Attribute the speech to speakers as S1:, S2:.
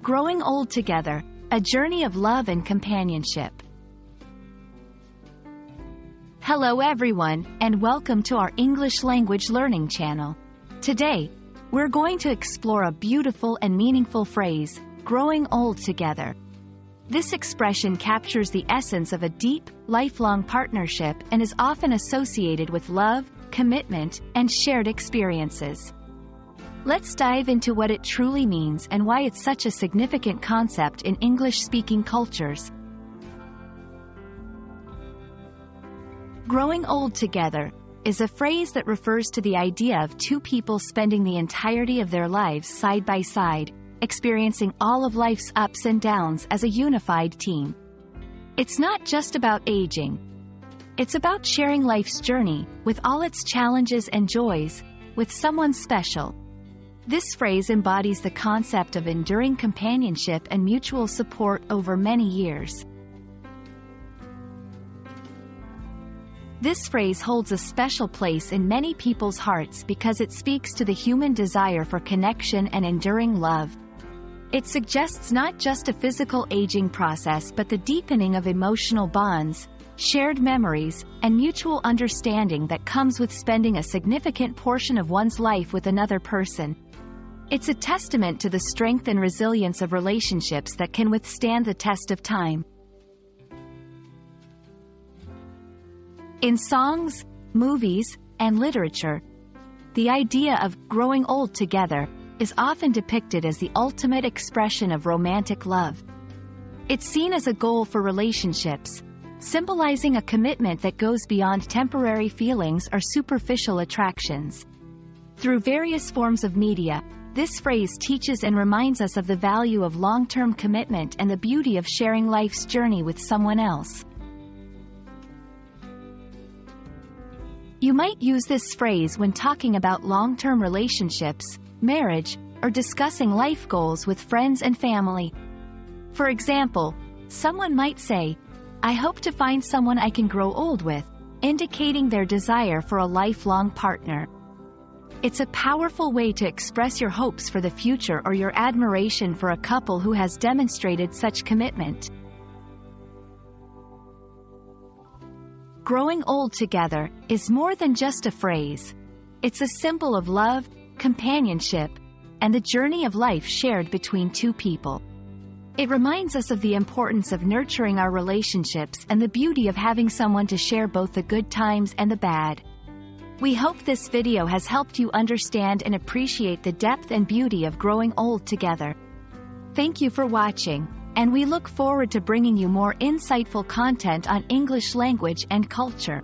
S1: Growing Old Together, a journey of love and companionship. Hello everyone, and welcome to our English language learning channel. Today, we're going to explore a beautiful and meaningful phrase, growing old together. This expression captures the essence of a deep, lifelong partnership and is often associated with love, commitment, and shared experiences. Let's dive into what it truly means and why it's such a significant concept in English-speaking cultures. Growing old together is a phrase that refers to the idea of two people spending the entirety of their lives side by side, experiencing all of life's ups and downs as a unified team. It's not just about aging. It's about sharing life's journey, with all its challenges and joys, with someone special. This phrase embodies the concept of enduring companionship and mutual support over many years. This phrase holds a special place in many people's hearts because it speaks to the human desire for connection and enduring love. It suggests not just a physical aging process but the deepening of emotional bonds, shared memories, and mutual understanding that comes with spending a significant portion of one's life with another person. It's a testament to the strength and resilience of relationships that can withstand the test of time. In songs, movies, and literature, the idea of growing old together is often depicted as the ultimate expression of romantic love. It's seen as a goal for relationships, symbolizing a commitment that goes beyond temporary feelings or superficial attractions. Through various forms of media, this phrase teaches and reminds us of the value of long-term commitment and the beauty of sharing life's journey with someone else. You might use this phrase when talking about long-term relationships, marriage, or discussing life goals with friends and family. For example, someone might say, "I hope to find someone I can grow old with," indicating their desire for a lifelong partner. It's a powerful way to express your hopes for the future or your admiration for a couple who has demonstrated such commitment. Growing old together is more than just a phrase. It's a symbol of love, companionship, and the journey of life shared between two people. It reminds us of the importance of nurturing our relationships and the beauty of having someone to share both the good times and the bad. We hope this video has helped you understand and appreciate the depth and beauty of growing old together. Thank you for watching, and we look forward to bringing you more insightful content on English language and culture.